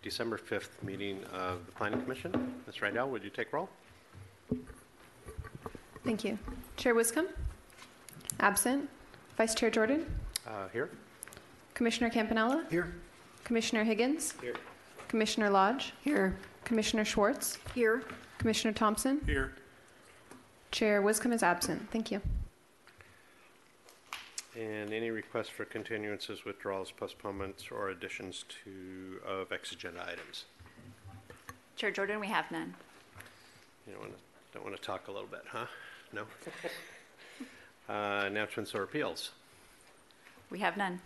December 5th meeting of the Planning Commission. Ms. Rydell, would you take roll? Thank you. Chair Wiscombe? Absent. Vice Chair Jordan? Here. Commissioner Campanella? Here. Commissioner Higgins? Here. Commissioner Lodge? Here. Commissioner Schwartz? Here. Commissioner Thompson? Here. Chair Wiscombe is absent. Thank you. And any requests for continuances, withdrawals, postponements, or additions of ex-agenda items? Chair Jordan, we have none. You don't want to talk a little bit, huh? No? Announcements or appeals? We have none.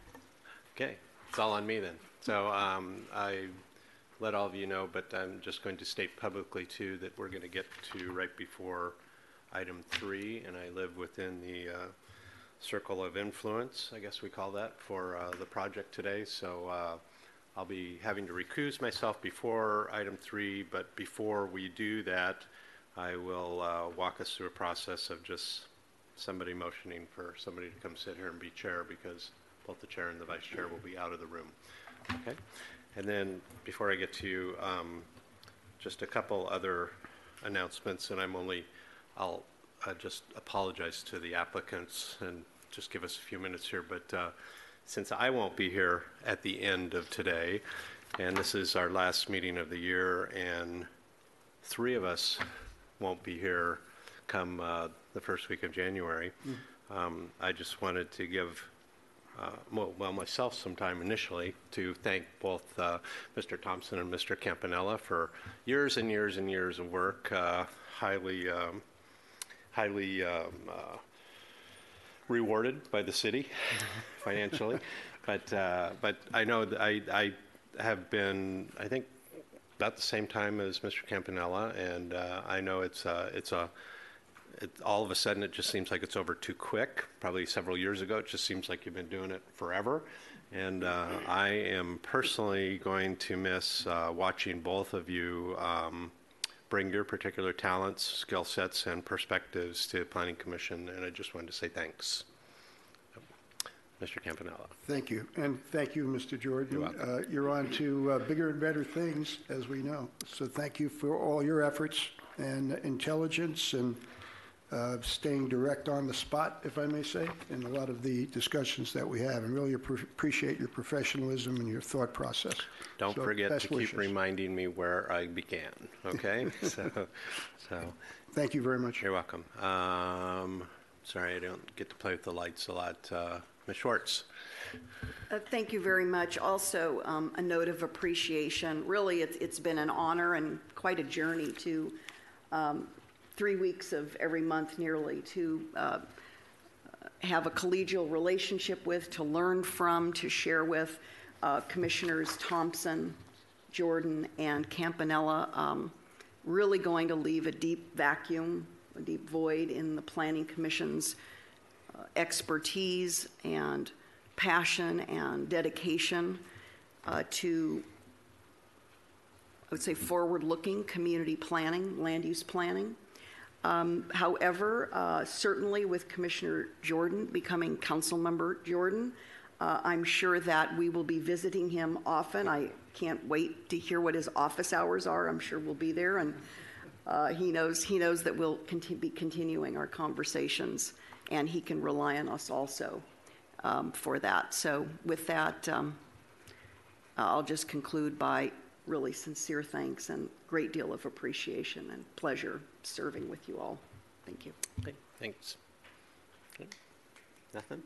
Okay, it's all on me then. So I let all of you know, but I'm just going to state publicly too that we're going to get to right before item 3, and I live within the circle of influence, I guess we call that, for the project today. So I'll be having to recuse myself before item 3, but before we do that, I will walk us through a process of just somebody motioning for somebody to come sit here and be chair, because both the chair and the vice chair will be out of the room. Okay, and then before I get to you, just a couple other announcements, and I'll just apologize to the applicants and just give us a few minutes here, but since I won't be here at the end of today, and this is our last meeting of the year, and 3 of us won't be here come the first week of January, I just wanted to give myself some time initially to thank both Mr. Thompson and Mr. Campanella for years and years and years of work, highly rewarded by the city financially. But I know that I have been, I think, about the same time as Mr. Campanella, and I know all of a sudden it just seems like it's over too quick. Probably several years ago, it just seems like you've been doing it forever. And I am personally going to miss watching both of you bring your particular talents, skill sets, and perspectives to the Planning Commission, and I just wanted to say thanks. Mr. Campanella. Thank you, and thank you, Mr. Jordan. You're welcome. You're on to bigger and better things, as we know. So thank you for all your efforts and intelligence and staying direct on the spot, if I may say, in a lot of the discussions that we have, and really appreciate your professionalism and your thought process. Don't forget to keep reminding me where I began, okay? so Thank you very much. You're welcome. Sorry, I don't get to play with the lights a lot. Ms. Schwartz. Thank you very much. Also, a note of appreciation. Really, it's been an honor and quite a journey to 3 weeks of every month nearly to have a collegial relationship with, to learn from, to share with Commissioners Thompson, Jordan, and Campanella. Really going to leave a deep vacuum, a deep void in the Planning Commission's expertise and passion and dedication to, I would say, forward-looking community planning, land use planning. However, certainly with Commissioner Jordan becoming Council Member Jordan, I'm sure that we will be visiting him often. I can't wait to hear what his office hours are. I'm sure we'll be there, and he knows that we'll be continuing our conversations, and he can rely on us also for that. So with that, I'll just conclude by really sincere thanks and great deal of appreciation and pleasure serving with you all. Thank you. Okay, thanks. Okay. Nothing?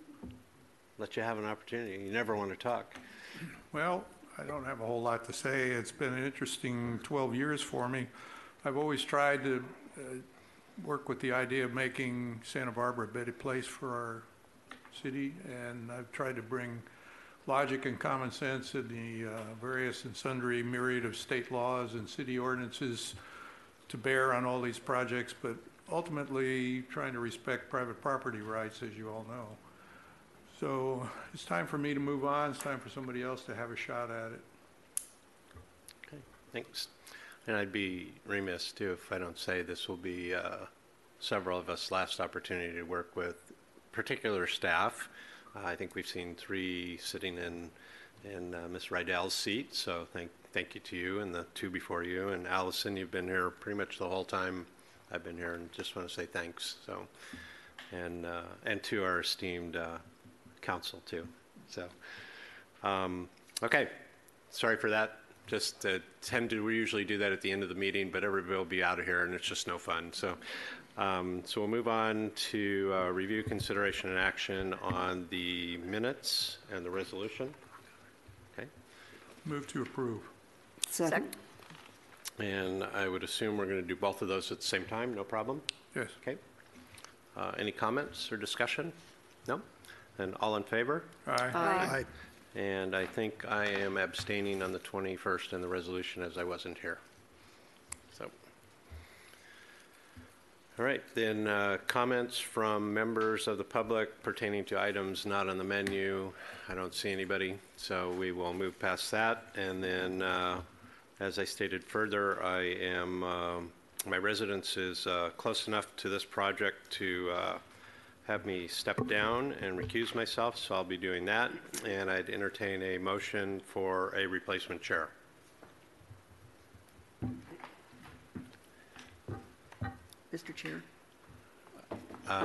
Let you have an opportunity. You never want to talk. Well, I don't have a whole lot to say. It's been an interesting 12 years for me. I've always tried to work with the idea of making Santa Barbara a better place for our city, and I've tried to bring logic and common sense in the various and sundry myriad of state laws and city ordinances to bear on all these projects, but ultimately trying to respect private property rights, as you all know. So it's time for me to move on. It's time for somebody else to have a shot at it. Okay, thanks. And I'd be remiss too if I don't say this will be several of us last opportunity to work with particular staff. I think we've seen 3 sitting in in Ms. Rydell's seat, so thank you to you and the two before you. And Allison, you've been here pretty much the whole time I've been here, and just want to say thanks. So, and to our esteemed council too. So, okay, sorry for that. Just we usually do that at the end of the meeting, but everybody will be out of here, and it's just no fun. So, so we'll move on to review, consideration, and action on the minutes and the resolution. Okay. Move to approve. Second. And I would assume we're going to do both of those at the same time, no problem? Yes. Okay. Any comments or discussion? No? And all in favor? Aye. Aye. And I think I am abstaining on the 21st in the resolution as I wasn't here. So, all right, then comments from members of the public pertaining to items not on the menu. I don't see anybody, so we will move past that. And then, as I stated further, my residence is close enough to this project to have me step down and recuse myself, so I'll be doing that. And I'd entertain a motion for a replacement chair. Mr. Chair.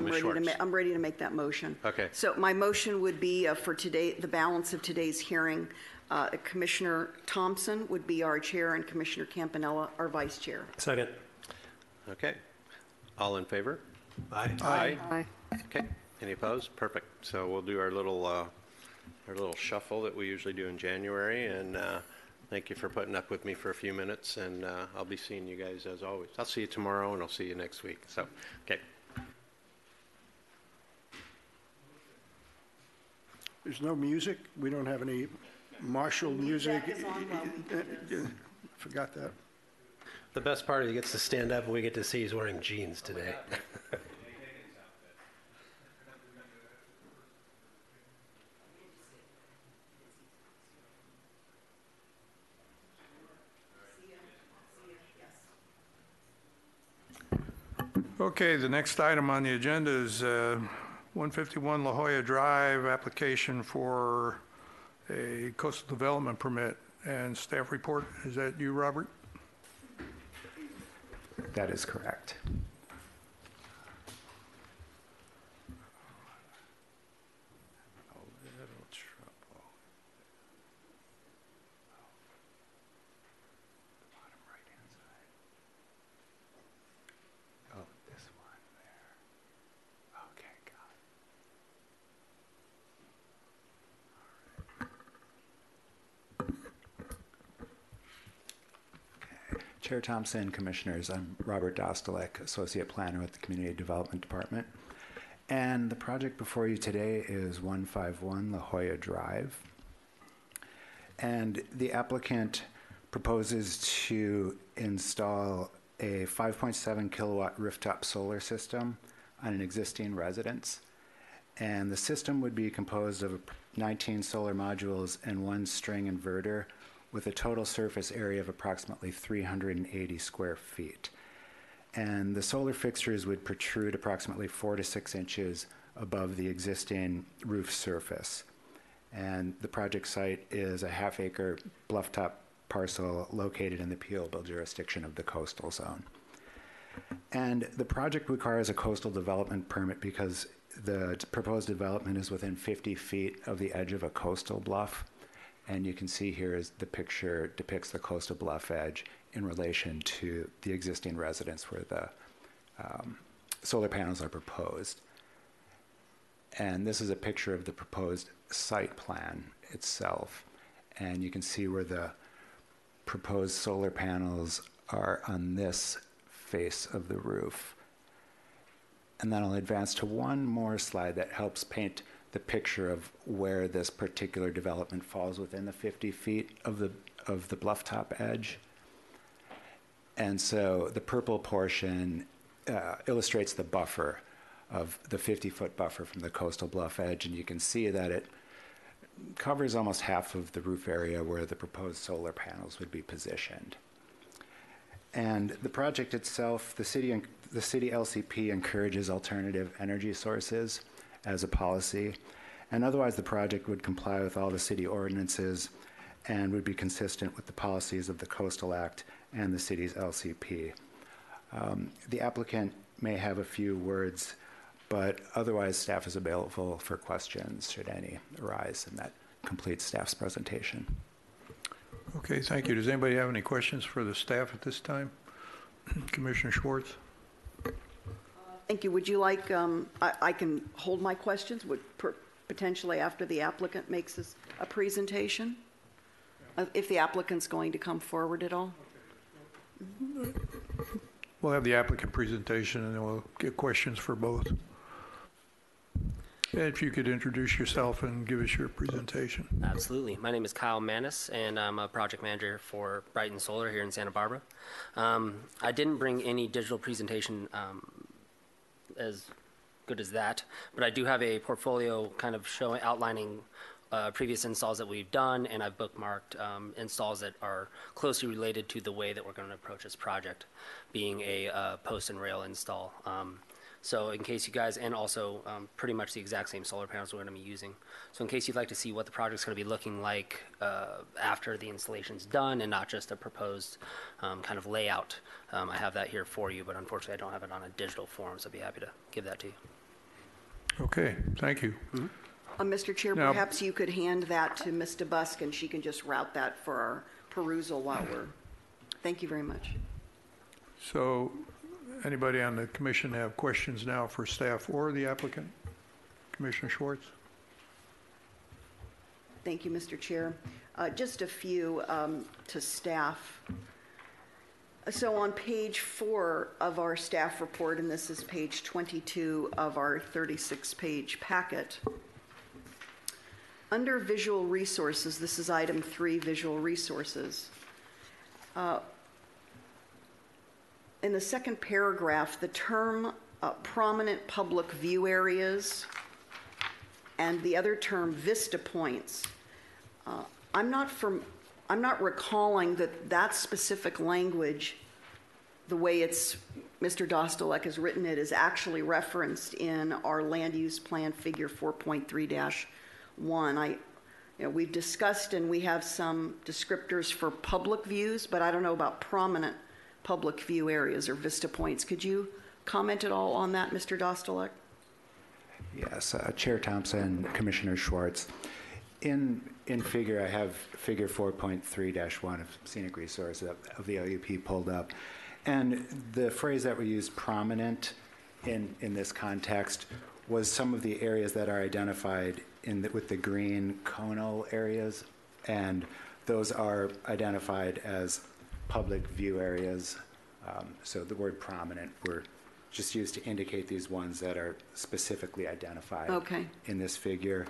Ms. Schwartz. I'm ready to make that motion. Okay. So my motion would be for today, the balance of today's hearing, Commissioner Thompson would be our chair and Commissioner Campanella our vice chair. Second. Okay. All in favor? Aye. Aye. Okay. Any opposed? Perfect. So we'll do our little shuffle that we usually do in January. And thank you for putting up with me for a few minutes. And I'll be seeing you guys as always. I'll see you tomorrow, and I'll see you next week. So, okay. There's no music? We don't have any martial music? Forgot that. The best part is he gets to stand up and we get to see he's wearing jeans today. Okay, the next item on the agenda is 151 La Jolla Drive, application for a coastal development permit and staff report. Is that you, Robert? That is correct. Oh, this one there. Okay, got it. Okay. Chair Thompson, Commissioners, I'm Robert Dostalek, Associate Planner with the Community Development Department. And the project before you today is 151 La Jolla Drive. And the applicant proposes to install a 5.7 kilowatt rooftop solar system on an existing residence. And the system would be composed of 19 solar modules and one string inverter with a total surface area of approximately 380 square feet. And the solar fixtures would protrude approximately 4 to 6 inches above the existing roof surface. And the project site is a half-acre bluff-top parcel located in the appealable jurisdiction of the coastal zone. And the project requires a coastal development permit because the proposed development is within 50 feet of the edge of a coastal bluff. And you can see here as the picture depicts the coastal bluff edge in relation to the existing residence where the solar panels are proposed. And this is a picture of the proposed site plan itself. And you can see where the proposed solar panels are on this face of the roof. And then I'll advance to one more slide that helps paint the picture of where this particular development falls within the 50 feet of the bluff top edge. And so the purple portion illustrates the buffer of the 50-foot buffer from the coastal bluff edge, and you can see that it covers almost half of the roof area where the proposed solar panels would be positioned. And the project itself, the city LCP encourages alternative energy sources as a policy, And otherwise, the project would comply with all the city ordinances and would be consistent with the policies of the Coastal Act and the city's LCP. The applicant may have a few words, but otherwise staff is available for questions should any arise, and that completes staff's presentation. Okay, thank you. Does anybody have any questions for the staff at this time? Commissioner Schwartz? Thank you. Would you like, I can hold my questions, potentially after the applicant makes a presentation? If the applicant's going to come forward at all? We'll have the applicant presentation, and then we'll get questions for both. If you could introduce yourself and give us your presentation. Absolutely. My name is Kyle Manis, and I'm a project manager for Brighton Solar here in Santa Barbara. I didn't bring any digital presentation as good as that, but I do have a portfolio kind of outlining previous installs that we've done, and I've bookmarked installs that are closely related to the way that we're going to approach this project, being a post and rail install. So in case you guys, and also pretty much the exact same solar panels we're going to be using. So in case you'd like to see what the project's going to be looking like after the installation's done and not just a proposed kind of layout, I have that here for you, but unfortunately I don't have it on a digital form, so I'd be happy to give that to you. Okay, thank you. Mr. Chair, Now- perhaps you could hand that to Ms. DeBusk, and she can just route that for our perusal while we're, thank you very much. So anybody on the commission have questions now for staff or the applicant? Commissioner Schwartz? Thank you, Mr. Chair. Just a few to staff. So on page 4 of our staff report, and this is page 22 of our 36-page packet, under visual resources, this is item 3, visual resources. In the second paragraph, the term prominent public view areas and the other term vista points. I'm not recalling that specific language, the way Mr. Dostalek has written it, is actually referenced in our land use plan figure 4.3-1. We've discussed and we have some descriptors for public views, but I don't know about prominent public view areas or vista points. Could you comment at all on that, Mr. Dostalek? Yes, Chair Thompson, Commissioner Schwartz. In figure, I have figure 4.3-1 of scenic resource of the LUP pulled up. And the phrase that we use, prominent, in this context was some of the areas that are identified with the green conal areas, and those are identified as public view areas. So the word prominent were just used to indicate these ones that are specifically identified in this figure.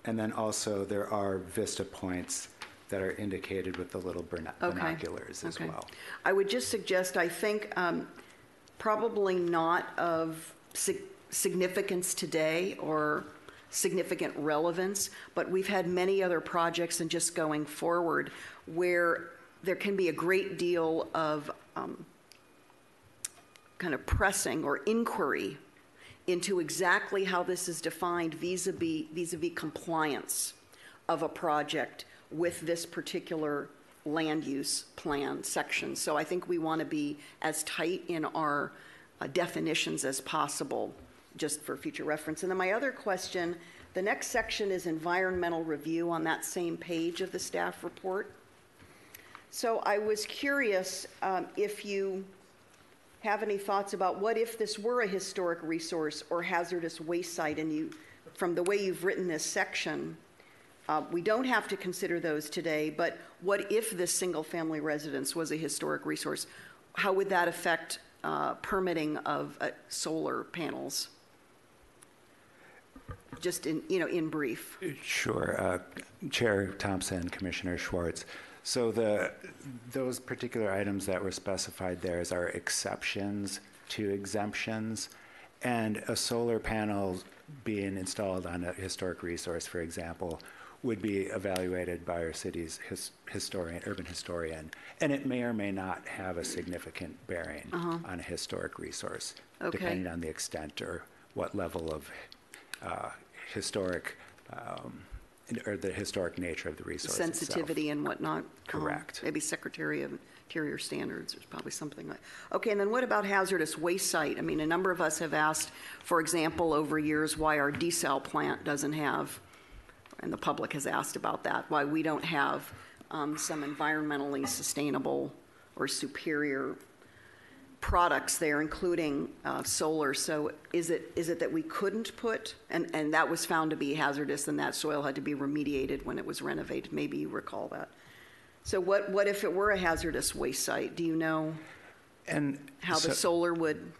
And then also there are vista points that are indicated with the little binoculars as well. I would just suggest, I think, probably not of significance today or significant relevance, but we've had many other projects and just going forward where there can be a great deal of kind of pressing or inquiry into exactly how this is defined vis-a-vis compliance of a project with this particular land use plan section. So I think we want to be as tight in our definitions as possible, just for future reference. And then my other question, the next section is environmental review on that same page of the staff report. So I was curious if you have any thoughts about what if this were a historic resource or hazardous waste site, and from the way you've written this section, we don't have to consider those today, but what if this single-family residence was a historic resource? How would that affect permitting of solar panels? Just in brief. Sure. Chair Thompson, Commissioner Schwartz. So those particular items that were specified there are exceptions to exemptions, and a solar panel being installed on a historic resource, for example, would be evaluated by our city's urban historian, and it may or may not have a significant bearing on a historic resource, depending on the extent or what level of historic or the historic nature of the resource itself. Sensitivity and whatnot. Correct. Maybe Secretary of Interior Standards, there's probably something like. Okay, and then what about hazardous waste site? I mean, a number of us have asked, for example, over years, why our desal plant doesn't have, and the public has asked about that, why we don't have some environmentally sustainable or superior products there, including solar. So is it that we couldn't put, and that was found to be hazardous and that soil had to be remediated when it was renovated? Maybe you recall that. So what if it were a hazardous waste site? Do you know And how the solar would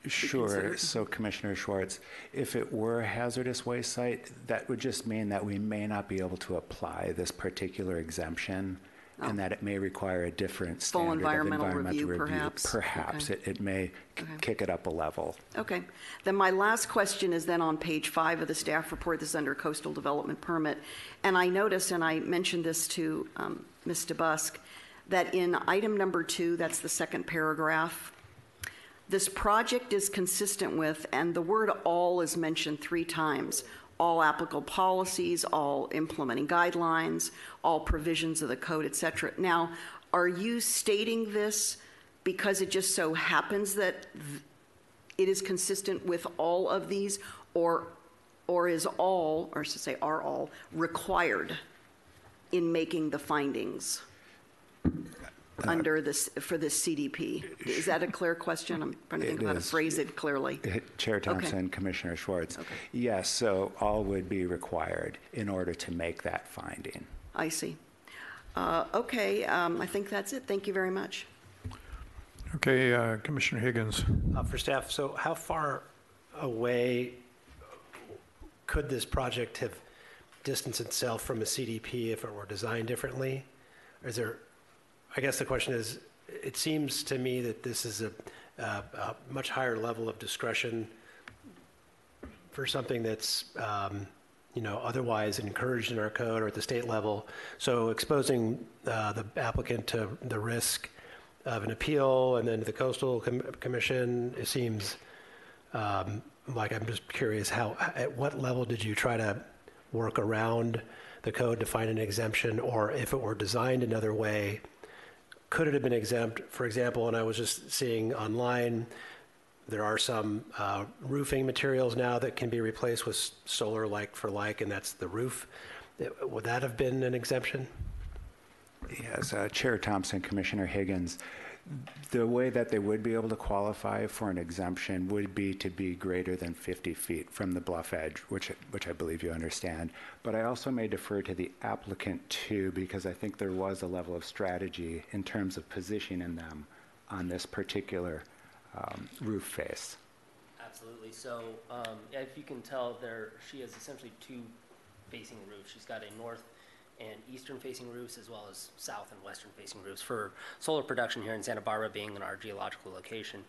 be Sure. considered? So Commissioner Schwartz, if it were a hazardous waste site, that would just mean that we may not be able to apply this particular exemption and that it may require a different Full standard environmental of environmental review, review. perhaps? Perhaps. Okay. It may kick it up a level. Okay. Then my last question is then on page 5 of the staff report. This is under coastal development permit. And I noticed, and I mentioned this to Ms. DeBusk, that in item number 2, that's the second paragraph, this project is consistent with, and the word all is mentioned 3 times, all applicable policies, all implementing guidelines, all provisions of the code, et cetera. Now, are you stating this because it just so happens that it is consistent with all of these, or is all, or I should say are all, required in making the findings under this, for this CDP? Is that a clear question? I'm trying to think It of how to is. phrase it clearly. Chair Thompson, Commissioner Schwartz. Okay. Yes, so all would be required in order to make that finding. I see. Okay, I think that's it. Thank you very much. Okay, Commissioner Higgins. For staff, so how far away could this project have distanced itself from a CDP if it were designed differently? Or is there, I guess the question is, it seems to me that this is a much higher level of discretion for something that's, otherwise encouraged in our code or at the state level. So exposing the applicant to the risk of an appeal and then to the Coastal Commission, it seems like, I'm just curious, at what level did you try to work around the code to find an exemption, or if it were designed another way, could it have been exempt? For example, and I was just seeing online, there are some roofing materials now that can be replaced with solar like for like, and that's the roof. Would that have been an exemption? Yes, Chair Thompson, Commissioner Higgins, the way that they would be able to qualify for an exemption would be to be greater than 50 feet from the bluff edge, which I believe you understand. But I also may defer to the applicant too, because I think there was a level of strategy in terms of positioning them on this particular roof face. Absolutely. So if you can tell there, she has essentially 2 facing roofs. She's got a north and eastern facing roofs as well as south and western facing roofs. For solar production here in Santa Barbara, being in our geological location,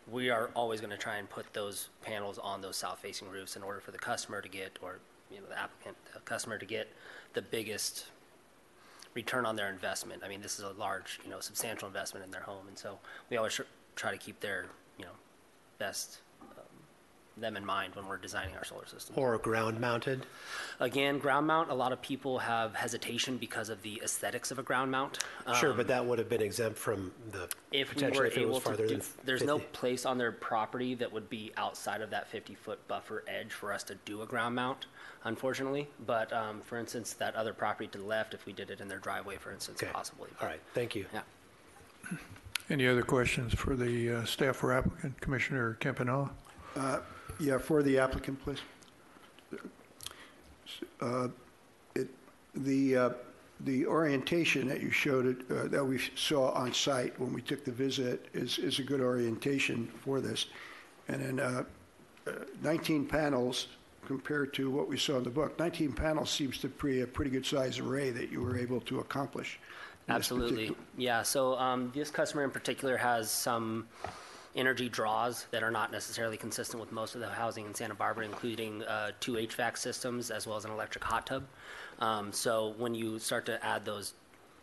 we are always going to try and put those panels on those south facing roofs in order for the customer to get, or the applicant, the customer to get the biggest return on their investment. I mean, this is a large, substantial investment in their home, and so we always try to keep their, best them in mind when we're designing our solar system. Or ground mounted? Again, ground mount, a lot of people have hesitation because of the aesthetics of a ground mount. Sure, but that would have been exempt from the, If we potentially were if it was able to farther do, than there's no 50. place on their property that would be outside of that 50-foot buffer edge for us to do a ground mount, unfortunately. But for instance, that other property to the left, if we did it in their driveway, for instance, Okay. possibly. All right, thank you. Yeah. Any other questions for the staff or applicant? Commissioner Campanella? Yeah, for the applicant, please. The orientation that you showed, that we saw on site when we took the visit is a good orientation for this. And then 19 panels compared to what we saw in the book. 19 panels seems to be a pretty good size array that you were able to accomplish. in this Absolutely. particular- Yeah, so this customer in particular has some energy draws that are not necessarily consistent with most of the housing in Santa Barbara, including 2 HVAC systems as well as an electric hot tub. So when you start to add those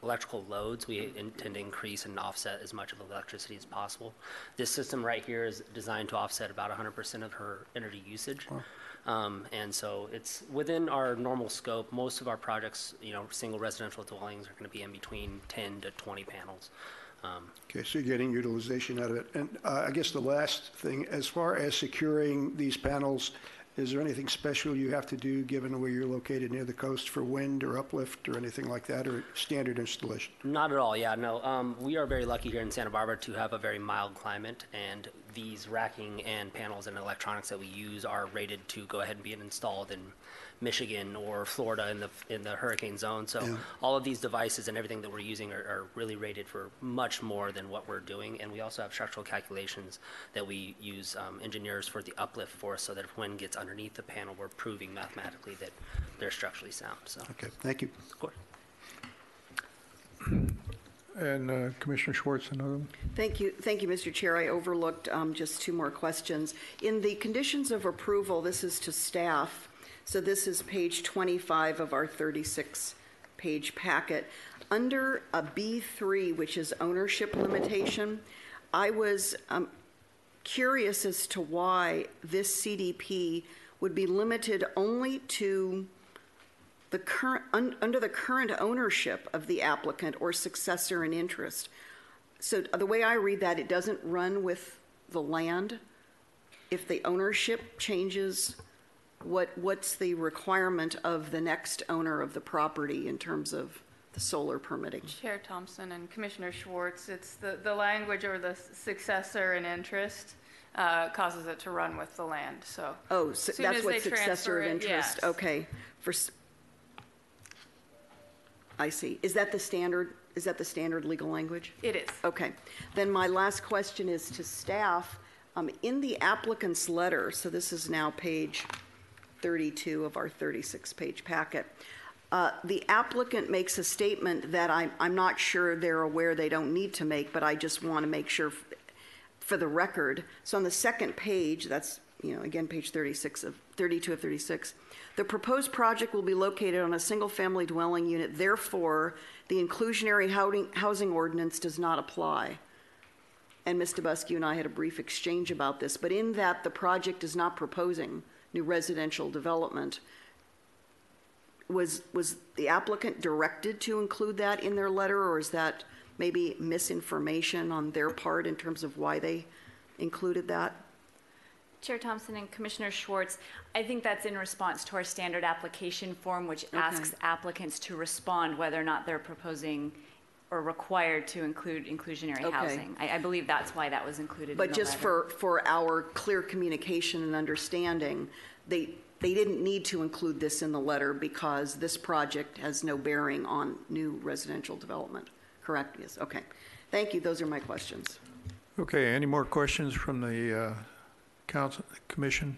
electrical loads, we intend to increase and offset as much of the electricity as possible. This system right here is designed to offset about 100% of her energy usage. And so it's within our normal scope. Most of our projects, single residential dwellings are going to be in between 10 to 20 panels. Okay, so you're getting utilization out of it. And I guess the last thing, as far as securing these panels, is there anything special you have to do, given where you're located near the coast, for wind or uplift or anything like that, or standard installation? Not at all, yeah, no. We are very lucky here in Santa Barbara to have a very mild climate, and these racking and panels and electronics that we use are rated to go ahead and be installed in Michigan or Florida in the hurricane zone. So all of these devices and everything that we're using are really rated for much more than what we're doing. And we also have structural calculations that we use engineers for the uplift for, so that if wind gets underneath the panel, we're proving mathematically that they're structurally sound. So, Okay, thank you. of course. And Commissioner Schwartz, another one? Thank you, Mr. Chair. I overlooked just two more questions. In the conditions of approval, this is to staff, so this is page 25 of our 36-page packet. Under a B3, which is ownership limitation, I was curious as to why this CDP would be limited only to the current, under the current ownership of the applicant or successor in interest. So the way I read that, it doesn't run with the land. If the ownership changes, what's the requirement of the next owner of the property in terms of the solar permitting? Chair Thompson and Commissioner Schwartz, it's the language or the successor in interest causes it to run with the land, so. Oh, so soon that's as what they successor transfer of it, interest, yes. okay. I see. Is that the standard legal language? It is. Okay. Then my last question is to staff. In the applicant's letter, so this is now page 32 of our 36-page packet, the applicant makes a statement that I'm not sure they're aware they don't need to make, but I just want to make sure for the record. So on the second page, that's, again, page 32 of 36, the proposed project will be located on a single-family dwelling unit. Therefore, the inclusionary housing ordinance does not apply. And Ms. Dubusky and I had a brief exchange about this, but in that the project is not proposing new residential development, was the applicant directed to include that in their letter, or is that maybe misinformation on their part in terms of why they included that? Chair Thompson and Commissioner Schwartz, I think that's in response to our standard application form, which asks applicants to respond whether or not they're proposing or required to include inclusionary housing. I believe that's why that was included in the But just letter. for our clear communication and understanding, they didn't need to include this in the letter because this project has no bearing on new residential development, correct? Yes, okay. Thank you, those are my questions. Okay, any more questions from the commission?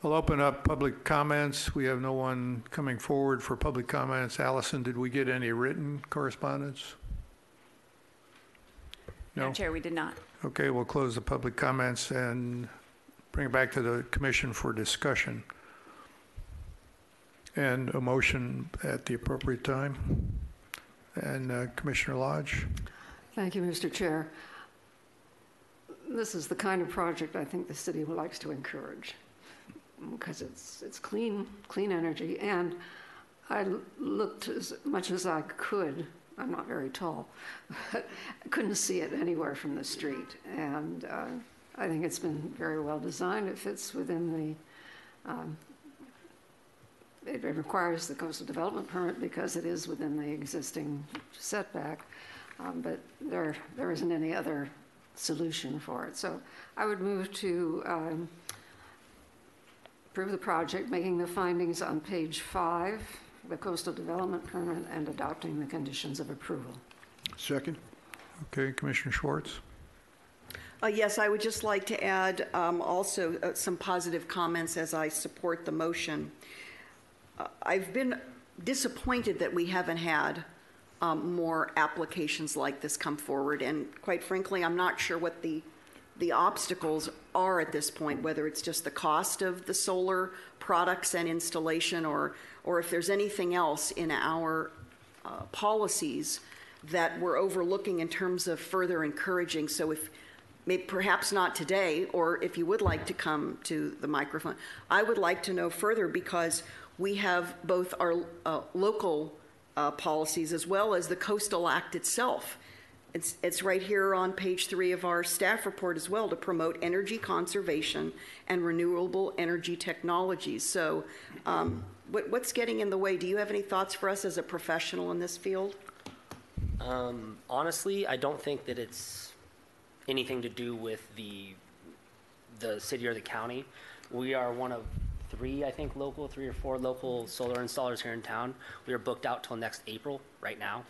I'll open up public comments. We have no one coming forward for public comments. Allison, did we get any written correspondence? No? Madam Chair, we did not. Okay, we'll close the public comments and bring it back to the commission for discussion and a motion at the appropriate time. And Commissioner Lodge. Thank you, Mr. Chair. This is the kind of project I think the city likes to encourage because it's clean energy, and I looked as much as I could. I'm not very tall, but I couldn't see it anywhere from the street, and I think it's been very well designed. It fits within the it requires the coastal development permit because it is within the existing setback, but there isn't any other solution for it. So I would move to approve the project, making the findings on page 5, the coastal development permit, and adopting the conditions of approval. Second? Okay, Commissioner Schwartz. Yes, I would just like to add also some positive comments as I support the motion. I've been disappointed that we haven't had more applications like this come forward, and quite frankly, I'm not sure what the obstacles are at this point, whether it's just the cost of the solar products and installation, or if there's anything else in our policies that we're overlooking in terms of further encouraging. So perhaps not today, or if you would like to come to the microphone, I would like to know further, because we have both our local policies as well as the Coastal Act itself. It's right here on page 3 of our staff report as well, to promote energy conservation and renewable energy technologies. So what's getting in the way? Do you have any thoughts for us as a professional in this field? Honestly, I don't think that it's anything to do with the city or the county. We are one of 3 or 4 local solar installers here in town. We are booked out till next April right now.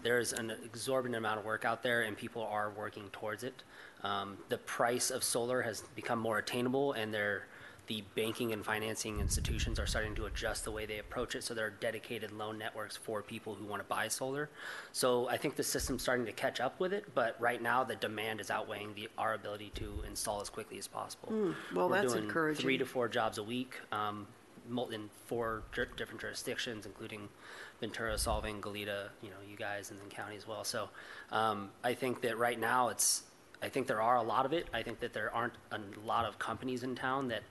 There's an exorbitant amount of work out there, and people are working towards it. The price of solar has become more attainable, and the banking and financing institutions are starting to adjust the way they approach it, so there are dedicated loan networks for people who want to buy solar. So I think the system's starting to catch up with it, but right now the demand is outweighing our ability to install as quickly as possible. Well, We're that's doing encouraging. 3 to 4 jobs a week, in 4 different jurisdictions, including Ventura, Solvang, Goleta, you guys, and then county as well. So I think that right now I think there are a lot of it. I think that there aren't a lot of companies in town that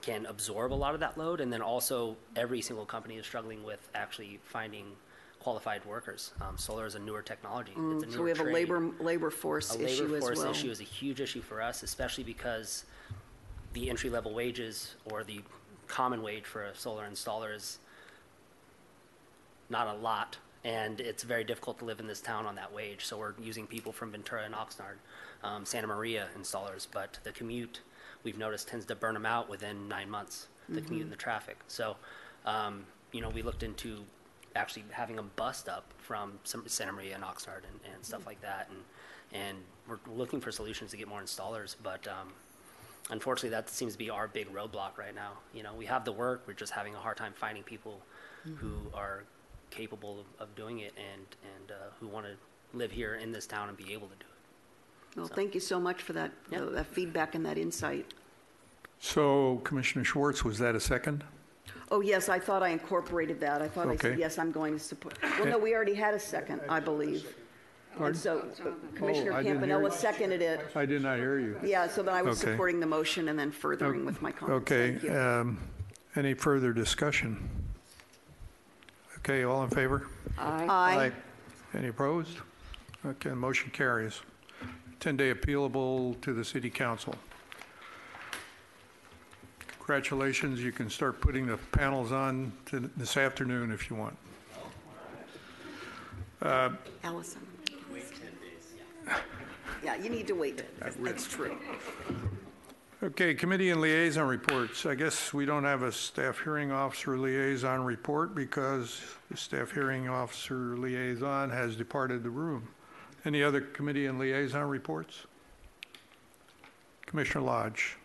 can absorb a lot of that load. And then also every single company is struggling with actually finding qualified workers. Solar is a newer technology. It's a newer So we have trade. a labor force issue as well. A labor force issue is a huge issue for us, especially because the entry-level wages or the common wage for a solar installer is not a lot, and it's very difficult to live in this town on that wage. So we're using people from Ventura and Oxnard, Santa Maria installers, but the commute, we've noticed, tends to burn them out within 9 months, the commute and the traffic. So, we looked into actually having them bust up from Santa Maria and Oxnard and stuff like that, and we're looking for solutions to get more installers, but unfortunately, that seems to be our big roadblock right now. We have the work, we're just having a hard time finding people who are capable of doing it and who want to live here in this town and be able to do it. Well, thank you so much for that, that feedback and that insight. So Commissioner Schwartz, was that a second? Oh, yes, I thought I incorporated that. I thought I said, Okay. yes, I'm going to support. Well, no, we already had a second, I believe. And so Commissioner I didn't hear Campanella you. seconded it. I did not hear you. Yeah, so then I was Okay. supporting the motion and then furthering with my comments. Okay, Thank you. any further discussion? Okay, all in favor? Aye. Any opposed? Okay, motion carries. 10-day appealable to the city council. Congratulations, you can start putting the panels on this afternoon if you want. Allison. Wait 10 days. Yeah, you need to wait. That's true. Okay, committee and liaison reports. I guess we don't have a staff hearing officer liaison report because the staff hearing officer liaison has departed the room. Any other committee and liaison reports? Commissioner Lodge.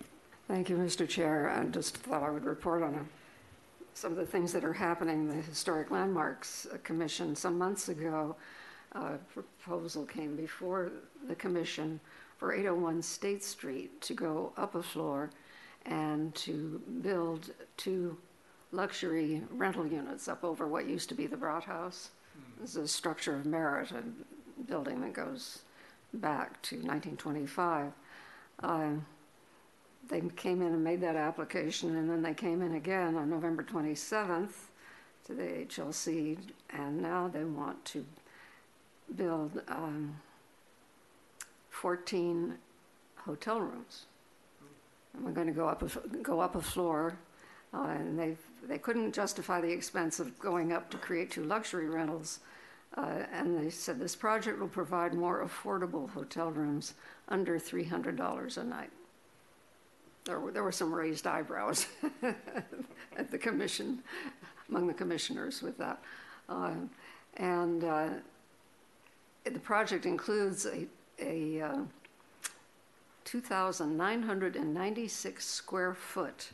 Thank you, Mr. Chair. I just thought I would report on some of the things that are happening. The Historic Landmarks Commission, some months ago, a proposal came before the commission for 801 State Street to go up a floor and to build 2 luxury rental units up over what used to be the Brat House. This is a structure of merit, a building that goes back to 1925. They came in and made that application, and then they came in again on November 27th to the HLC, and now they want to build 14 hotel rooms. And we're going to go up a floor, and they couldn't justify the expense of going up to create 2 luxury rentals, and they said this project will provide more affordable hotel rooms under $300 a night. There were some raised eyebrows at the commission, among the commissioners with that. The project includes a 2,996 square foot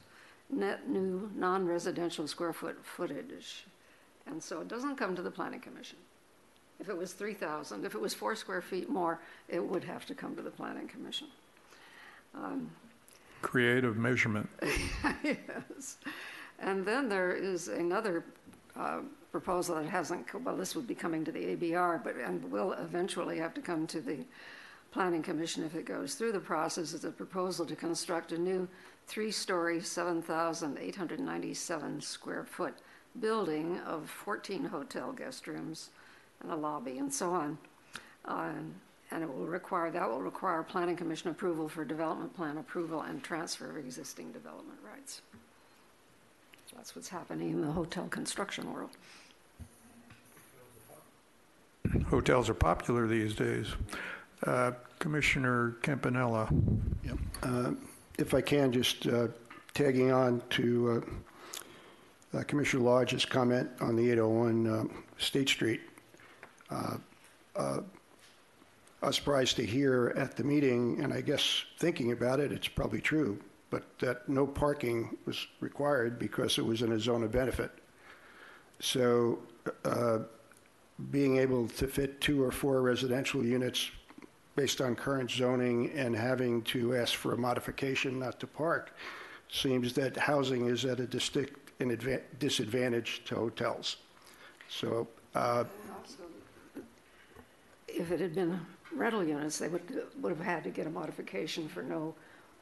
net new non-residential square foot footage. And so it doesn't come to the Planning Commission. If it was 3,000, if it was 4 square feet more, it would have to come to the Planning Commission. Creative measurement. Yes. And then there is another proposal that hasn't, well, this would be coming to the ABR, and will eventually have to come to the Planning Commission, if it goes through the process, is a proposal to construct a new 3-story, 7,897 square foot building of 14 hotel guest rooms and a lobby and so on. And that will require Planning Commission approval for development plan approval and transfer of existing development rights. That's what's happening in the hotel construction world. Hotels are popular these days. Commissioner Campanella. Yep. If I can, just tagging on to Commissioner Lodge's comment on the 801 State Street. I was surprised to hear at the meeting, and I guess thinking about it, it's probably true, but that no parking was required because it was in a zone of benefit. So being able to fit 2 or 4 residential units based on current zoning and having to ask for a modification not to park seems that housing is at a distinct disadvantage to hotels. So if it had been rental units, they would have had to get a modification for no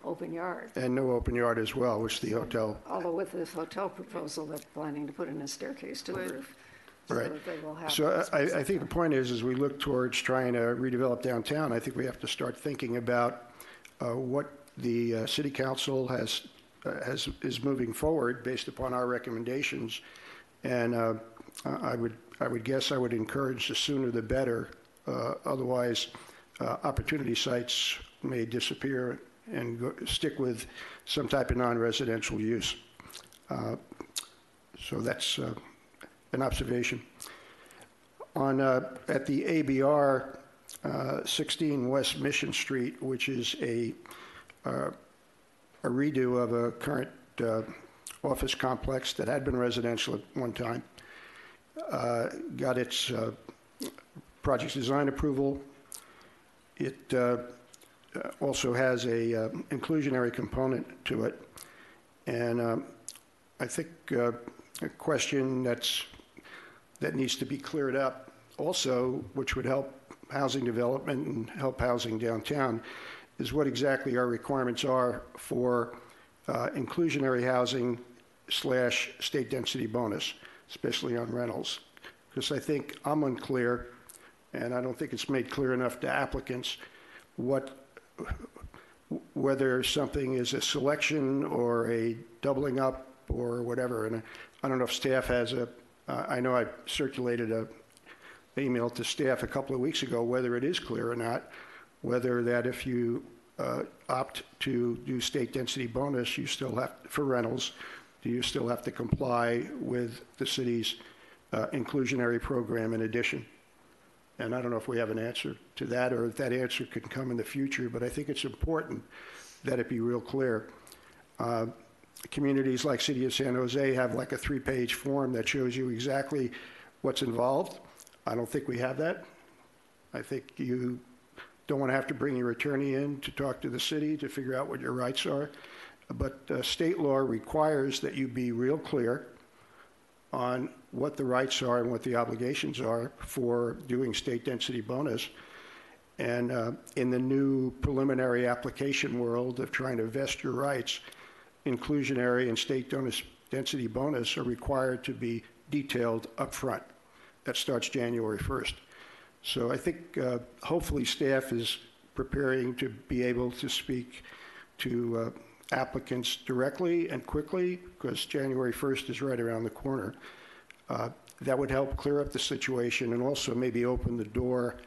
open yard. And no open yard as well, which the hotel. Although with this hotel proposal, they're planning to put in a staircase to the roof. Right. So that they will have. So I think the point is, as we look towards trying to redevelop downtown, I think we have to start thinking about what the city council is moving forward based upon our recommendations. And I would guess I would encourage the sooner the better. Otherwise, opportunity sites may disappear and stick with some type of non-residential use. So that's an observation. At the ABR 16 West Mission Street, which is a redo of a current office complex that had been residential at one time, got its project design approval. It also has a inclusionary component to it, and I think a question that needs to be cleared up also, which would help housing development and help housing downtown, is what exactly our requirements are for inclusionary housing / state density bonus, especially on rentals. Because I think I'm unclear, and I don't think it's made clear enough to applicants whether something is a selection or a doubling up or whatever. And I don't know if staff has I know I circulated an email to staff a couple of weeks ago, whether it is clear or not, whether that if you opt to do state density bonus, you still have, for rentals, do you still have to comply with the city's inclusionary program in addition? And I don't know if we have an answer to that or if that answer could come in the future, but I think it's important that it be real clear. Communities like City of San Jose have like a 3-page form that shows you exactly what's involved. I don't think we have that. I think you don't want to have to bring your attorney in to talk to the city to figure out what your rights are. But state law requires that you be real clear on what the rights are and what the obligations are for doing state density bonus. And in the new preliminary application world of trying to vest your rights, inclusionary and state density bonus are required to be detailed up front. That starts January 1st. So I think hopefully staff is preparing to be able to speak to applicants directly and quickly, because January 1st is right around the corner. That would help clear up the situation and also maybe open the door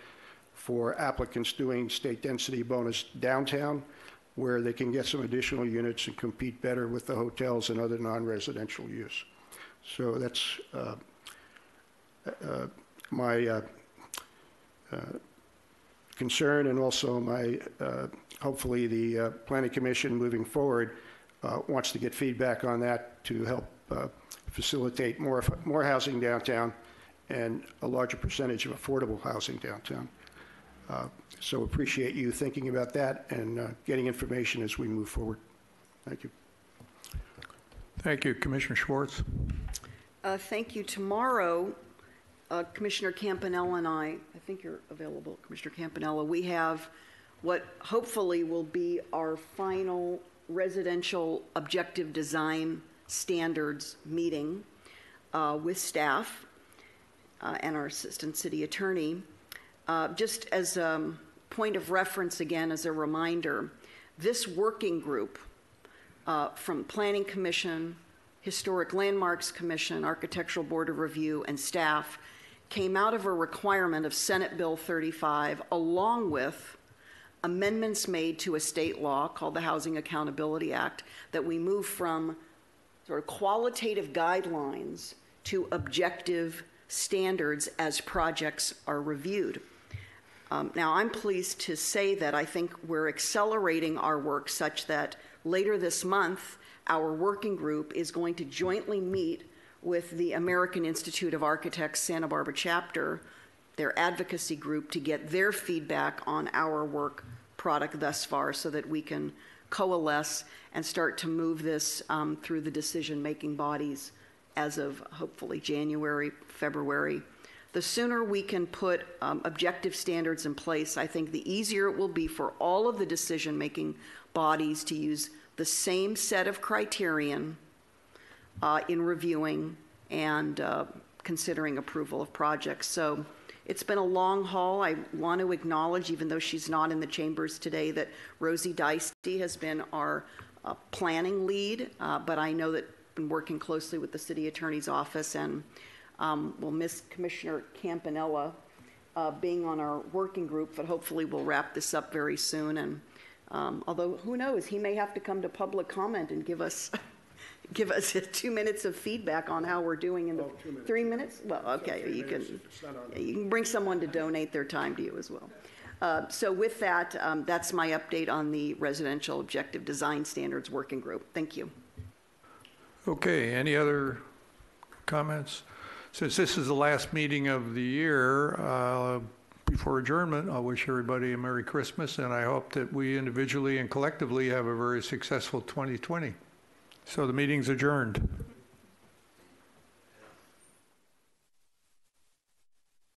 for applicants doing state density bonus downtown, where they can get some additional units and compete better with the hotels and other non-residential use. So that's my concern, and also my, hopefully the Planning Commission moving forward wants to get feedback on that to help facilitate more housing downtown and a larger percentage of affordable housing downtown. So appreciate you thinking about that and getting information as we move forward. Thank you. Thank you. Commissioner Schwartz. Thank you. Tomorrow, Commissioner Campanella and I think you're available, Commissioner Campanella, we have what hopefully will be our final residential objective design standards meeting with staff and our assistant city attorney. Just as a point of reference, again, as a reminder, this working group from Planning Commission, Historic Landmarks Commission, Architectural Board of Review, and staff came out of a requirement of Senate Bill 35, along with amendments made to a state law called the Housing Accountability Act, that we move from sort of qualitative guidelines to objective standards as projects are reviewed. Now, I'm pleased to say that I think we're accelerating our work such that later this month, our working group is going to jointly meet with the American Institute of Architects Santa Barbara chapter, their advocacy group, to get their feedback on our work product thus far so that we can coalesce and start to move this through the decision-making bodies as of hopefully January, February. The sooner we can put objective standards in place, I think the easier it will be for all of the decision-making bodies to use the same set of criterion in reviewing and considering approval of projects. So it's been a long haul. I want to acknowledge, even though she's not in the chambers today, that Rosie Dicey has been our planning lead, but I know that I've been working closely with the city attorney's office, and we'll miss Commissioner Campanella being on our working group, but hopefully we'll wrap this up very soon. And although who knows, he may have to come to public comment and give us 2 minutes of feedback on how we're doing in the 3 minutes. Well, okay, you can bring someone to donate their time to you as well. So with that, that's my update on the Residential Objective Design Standards Working Group. Thank you. Okay, any other comments? Since this is the last meeting of the year, before adjournment, I'll wish everybody a Merry Christmas, and I hope that we individually and collectively have a very successful 2020. So the meeting's adjourned.